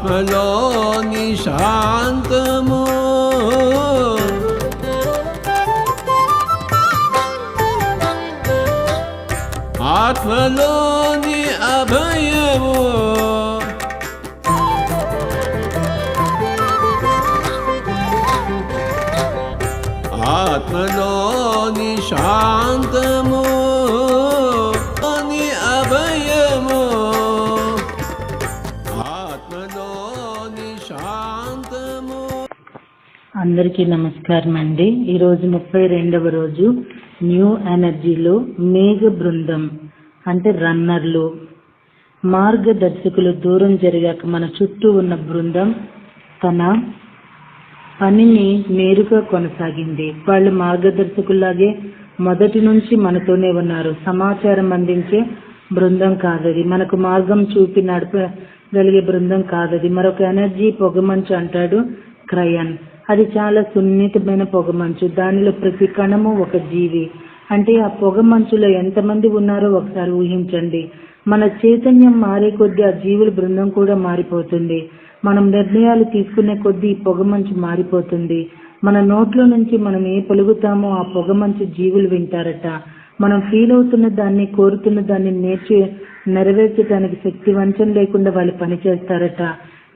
ఆత్మలోని శాంతము ఆత్మలోని అభయము ఆత్మలోని శాంతము అని అభయము ఆత్మలోని శాంతము. అందరికీ నమస్కారం అండి. ఈరోజు 32వ రోజు న్యూ ఎనర్జీలో మేఘ బృందం అంటే రన్నర్లు, మార్గదర్శకులు దూరం జరిగాక మన చుట్టూ ఉన్న బృందం తన పనిని నేరుగా కొనసాగింది. వాళ్ళు మార్గదర్శకుల్లాగే మొదటి నుంచి మనతోనే ఉన్నారు. సమాచారం అందించే బృందం కాదది, మనకు మార్గం చూపి నడపగలిగే బృందం కాదది. మరొక ఎనర్జీ పొగమంచు అంటాడు క్రయన్. అది చాలా సున్నితమైన పొగమంచు. దానిలో ప్రతి కణము ఒక జీవి. అంటే ఆ పొగమంచులో ఎంతమంది ఉన్నారో ఒకసారి ఊహించండి. మన చైతన్యం మారే కొద్దీ ఆ జీవుల బృందం కూడా మారిపోతుంది. మనం నిర్ణయాలు తీసుకునే కొద్దీ ఈ పొగమంచు మారిపోతుంది. మన నోట్లో నుంచి మనం ఏ పలుకుతామో ఆ పొగమంచు జీవులు వింటారట. మనం ఫీల్ అవుతున్న దాన్ని, కోరుతున్న దాన్ని నెరవేర్చడానికి శక్తి వంచన లేకుండా వాళ్ళు పనిచేస్తారట.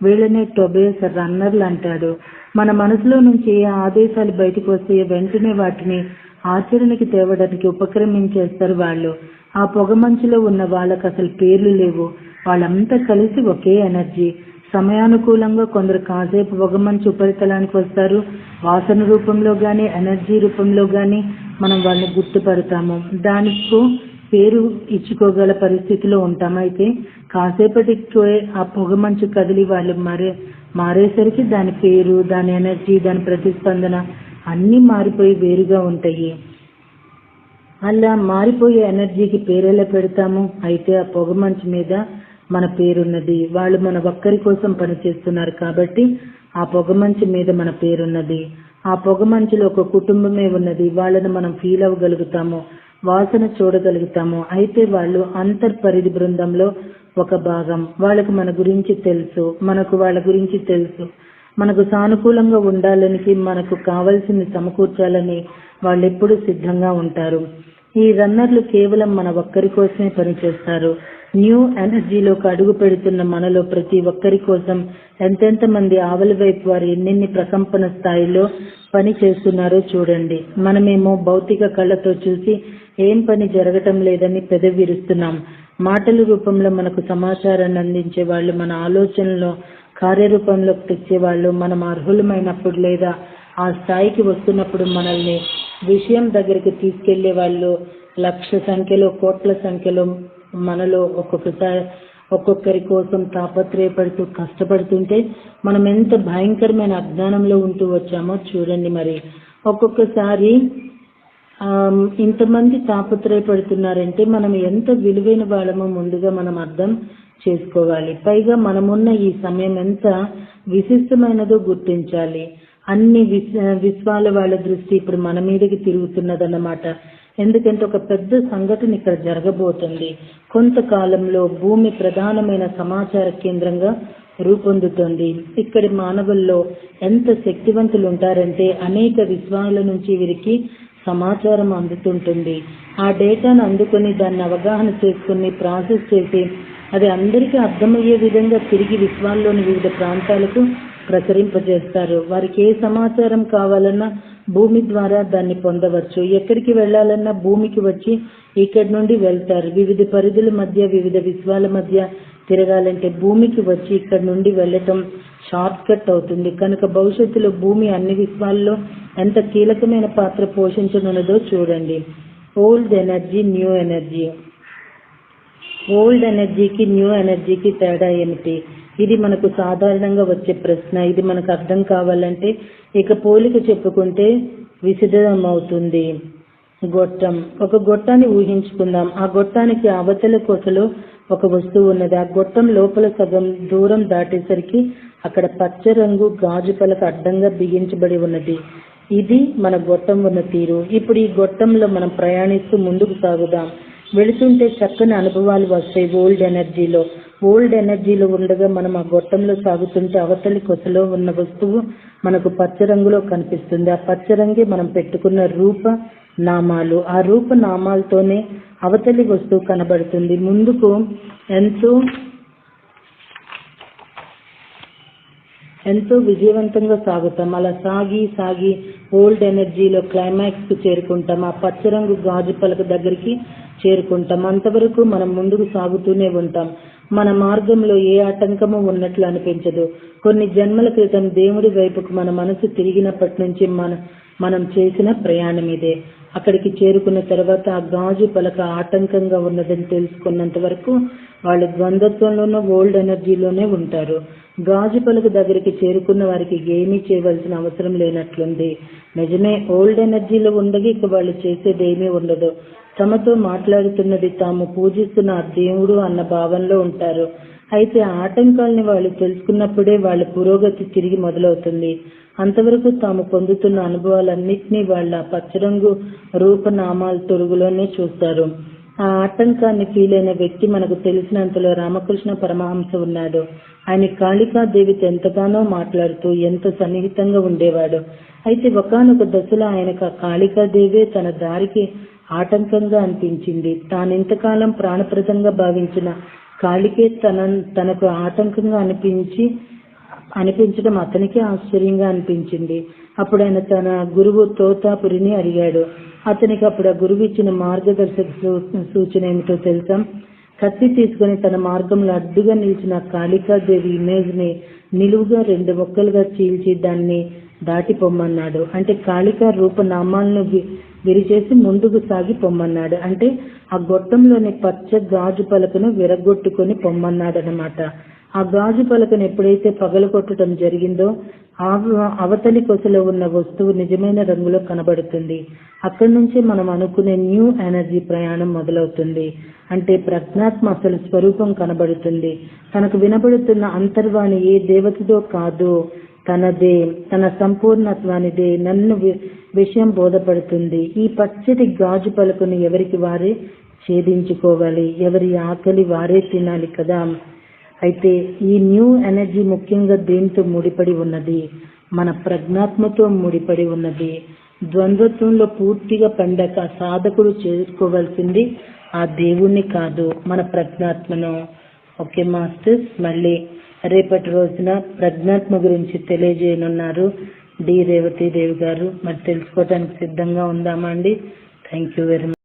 వీళ్ళనే టొబేస్ రన్నర్లు అంటాడు. మన మనసులో నుంచి ఏ ఆదేశాలు బయటకు వస్తే వెంటనే వాటిని ఆచరణకి తేవడానికి ఉపక్రమించేస్తారు వాళ్ళు. ఆ పొగమంచులో ఉన్న వాళ్ళకి అసలు పేర్లు లేవు. వాళ్ళంతా కలిసి ఒకే ఎనర్జీ. సమయానుకూలంగా కొందరు కాసేపు పొగమంచు ఉపరితలానికి వస్తారు. వాసన రూపంలో గాని, ఎనర్జీ రూపంలో గాని మనం వాళ్ళని గుర్తుపడతాము. దానికి పేరు ఇచ్చుకోగల పరిస్థితిలో ఉంటాం. అయితే కాసేపటికి ఆ పొగమంచు కదిలి వాళ్ళు మారేసరికి దాని పేరు, దాని ఎనర్జీ, దాని ప్రతిస్పందన అన్నీ మారిపోయి వేరుగా ఉంటాయి. అలా మారిపోయే ఎనర్జీకి పేరెలా పెడతాము? అయితే ఆ పొగమంచు మీద మన పేరున్నది. వాళ్ళు మన ఒక్కరి కోసం పనిచేస్తున్నారు కాబట్టి ఆ పొగమంచు మీద మన పేరున్నది. ఆ పొగమంచులో ఒక కుటుంబమే ఉన్నది. వాళ్ళని మనం ఫీల్ అవ్వగలుగుతాము, వాసన చూడగలుగుతాము. అయితే వాళ్ళు అంతర్పరిధి బృందంలో ఒక భాగం. వాళ్ళకు మన గురించి తెలుసు, మనకు వాళ్ళ గురించి తెలుసు. మనకు సానుకూలంగా ఉండాలని, మనకు కావలసింది సమకూర్చాలని వాళ్ళు ఎప్పుడూ సిద్ధంగా ఉంటారు. ఈ రన్నర్లు కేవలం మన ఒక్కరి కోసమే పనిచేస్తారు. న్యూ ఎనర్జీలోకి అడుగు పెడుతున్న మనలో ప్రతి ఒక్కరి కోసం ఎంతెంత మంది ఆవల వైపు వారు ఎన్నెన్ని ప్రకంపన స్థాయిలో పని చేస్తున్నారో చూడండి. మనమేమో భౌతిక కళ్ళతో చూసి ఏం పని జరగటం లేదని పెదవిరుస్తున్నాం. మాటల రూపంలో మనకు సమాచారాన్ని అందించే వాళ్ళు, మన ఆలోచనలో కార్యరూపంలోకి తెచ్చేవాళ్ళు, మనం అర్హులమైనప్పుడు లేదా ఆ స్థాయికి వస్తున్నప్పుడు మనల్ని విషయం దగ్గరికి తీసుకెళ్లే వాళ్ళు లక్ష సంఖ్యలో, కోట్ల సంఖ్యలో మనలో ఒక్కొక్కరి కోసం తాపత్రయపడుతూ కష్టపడుతుంటే మనం ఎంత భయంకరమైన అజ్ఞానంలో ఉంటూ వచ్చామో చూడండి. మరి ఒక్కొక్కసారి ఇంతమంది తాపత్రయపడుతున్నారంటే మనం ఎంత విలువైన వాళ్ళమో ముందుగా మనం అర్థం చేసుకోవాలి. పైగా మనమున్న ఈ సమయం ఎంత విశిష్టమైనదో గుర్తించాలి. అన్ని విశ్వాల వాళ్ళ దృష్టి ఇప్పుడు మన మీదకి తిరుగుతున్నదన్నమాట. ఎందుకంటే ఒక పెద్ద సంఘటన ఇక్కడ జరగబోతుంది. కొంతకాలంలో భూమి ప్రధానమైన సమాచార కేంద్రంగా రూపొందుతుంది. ఇక్కడి మానవుల్లో ఎంత శక్తివంతులు ఉంటారంటే అనేక విశ్వాల నుంచి వీరికి సమాచారం అందుతుంటుంది. ఆ డేటాను అందుకొని దాన్ని అవగాహన చేసుకుని ప్రాసెస్ చేసి అది అందరికీ అర్థమయ్యే విధంగా తిరిగి విశ్వాల్లోని వివిధ ప్రాంతాలకు ప్రసరింపజేస్తారు. వారికి ఏ సమాచారం కావాలన్నా భూమి ద్వారా దాన్ని పొందవచ్చు. ఎక్కడికి వెళ్లాలన్నా భూమికి వచ్చి ఇక్కడి నుండి వెళ్తారు. వివిధ పరిధుల మధ్య, వివిధ విశ్వాల మధ్య తిరగాలంటే భూమికి వచ్చి ఇక్కడి నుండి వెళ్ళటం షార్ట్ కట్ అవుతుంది. కనుక భవిష్యత్తులో భూమి అన్ని విశ్వాల్లో ఎంత కీలకమైన పాత్ర పోషించనున్నదో చూడండి. Old energy, new energy. Old ఎనర్జీకి న్యూ ఎనర్జీకి తేడా ఏమిటి? ఇది మనకు సాధారణంగా వచ్చే ప్రశ్న. ఇది మనకు అర్థం కావాలంటే ఇక పోలిక చెప్పుకుంటే విశదమవుతుంది. గొట్టం. ఒక గొట్టాన్ని ఊహించుకుందాం. ఆ గొట్టానికి అవతల కొసలో ఒక వస్తువు ఉన్నది. ఆ గొట్టం లోపల సగం దూరం దాటేసరికి అక్కడ పచ్చ రంగు గాజు పలక అడ్డంగా బిగించబడి ఉన్నది. ఇది మన గొట్టం ఉన్న తీరు. ఇప్పుడు ఈ గొట్టంలో మనం ప్రయాణిస్తూ ముందుకు సాగుదాం. వెళుతుంటే చక్కని అనుభవాలు వస్తాయి. ఓల్డ్ ఎనర్జీలో ఉండగా మనం ఆ గొట్టంలో సాగుతుంటే అవతలి కొసలో ఉన్న వస్తువు మనకు పచ్చ రంగులో కనిపిస్తుంది. ఆ పచ్చ రంగే మనం పెట్టుకున్న రూప నామాలు. ఆ రూప నామాలతోనే అవతలి వస్తువు కనబడుతుంది. ముందుకు ఎంతో విజయవంతంగా సాగుతాం. అలా సాగి ఓల్డ్ ఎనర్జీలో క్లైమాక్స్ కు చేరుకుంటాం. ఆ పచ్చరంగు గాజు పలక దగ్గరికి చేరుకుంటాం. అంతవరకు మనం ముందుకు సాగుతూనే ఉంటాం. మన మార్గంలో ఏ ఆటంకము ఉన్నట్లు అనిపించదు. కొన్ని జన్మల క్రితం దేవుడి వైపుకు మన మనసు తిరిగినప్పటి నుంచి మనం చేసిన ప్రయాణం ఇదే. అక్కడికి చేరుకున్న తర్వాత ఆ గాజు పలక ఆటంకంగా ఉన్నదని తెలుసుకున్నంత వరకు వాళ్ళు ద్వంద్వత్వంలోనూ ఓల్డ్ ఎనర్జీలోనే ఉంటారు. గాజు పలక దగ్గరికి చేరుకున్న వారికి ఏమీ చేయవలసిన అవసరం లేనట్లుంది. నిజమే, ఓల్డ్ ఎనర్జీలో ఉండగా ఇక వాళ్ళు చేసేది ఏమీ ఉండదు. తమతో మాట్లాడుతున్నది తాము పూజిస్తున్న ఆ దేవుడు అన్న భావంలో ఉంటారు. అయితే ఆ ఆటంకాలని వాళ్ళు తెలుసుకున్నప్పుడే వాళ్ళ పురోగతి తిరిగి మొదలవుతుంది. అంతవరకు తాము పొందుతున్న అనుభవాలన్నింటినీ వాళ్ళ పచ్చరంగు రూపనామాల తొరుగులోనే చూస్తారు. ఆ ఆటంకాన్ని ఫీల్ అయిన వ్యక్తి మనకు తెలిసినంతలో రామకృష్ణ పరమహంస ఉన్నాడు. ఆయన కాళికాదేవితో ఎంతగానో మాట్లాడుతూ ఎంతో సన్నిహితంగా ఉండేవాడు. అయితే ఒకానొక దశలో ఆయనకు ఆ కాళికాదేవే తన దారికి ఆటంకంగా అనిపించింది. తానెంతకాలం ప్రాణప్రదంగా భావించిన కాళికే తనకు ఆటంకంగా అనిపించడం అతనికి ఆశ్చర్యంగా అనిపించింది. అప్పుడు ఆయన తన గురువు తోతాపురిని అడిగాడు. అతనికి అప్పుడు ఆ గురువు ఇచ్చిన మార్గదర్శక సూచన ఏమిటో తెలుసా? కత్తి తీసుకుని తన మార్గంలో అడ్డుగా నిలిచిన కాళికాదేవి ఇమేజ్ ని నిలువుగా 2 ముక్కలుగా చీల్చి దాన్ని దాటి పొమ్మన్నాడు. అంటే కాళికా రూపనామాలను విరిచేసి ముందుకు సాగి పొమ్మన్నాడు. అంటే ఆ గొట్టంలోని పచ్చ గాజు పలకను విరగొట్టుకుని పొమ్మన్నాడనమాట. ఆ గాజు పలకను ఎప్పుడైతే పగలగొట్టడం జరిగిందో అవతలి కొసలో ఉన్న వస్తువు నిజమైన రంగులో కనబడుతుంది. అక్కడి నుంచి మనం అనుకునే న్యూ ఎనర్జీ ప్రయాణం మొదలవుతుంది. అంటే ప్రజ్ఞాత్మ అసలు స్వరూపం కనబడుతుంది. తనకు వినబడుతున్న అంతర్వాణి ఏ దేవతదో కాదు, తనదే, తన సంపూర్ణత్వానిదే నన్ను విషయం బోధపడుతుంది. ఈ పచ్చటి గాజు పలకను ఎవరికి వారే ఛేదించుకోవాలి, ఎవరి ఆకలి వారే తినాలి కదా. అయితే ఈ న్యూ ఎనర్జీ ముఖ్యంగా దేంతో ముడిపడి ఉన్నది? మన ప్రజ్ఞాత్మతో ముడిపడి ఉన్నది. ద్వంద్వత్వంలో పూర్తిగా పండాక సాధకుడు చేసుకోవాల్సింది ఆ దేవుణ్ణి కాదు, మన ప్రజ్ఞాత్మను. ఓకే మాస్టర్స్, మళ్ళీ రేపటి రోజున ప్రజ్ఞాత్మ గురించి తెలియజేయనున్నారు డి రేవతి దేవి గారు. మరి తెలుసుకోవడానికి సిద్ధంగా ఉందామా అండి? Thank you very much.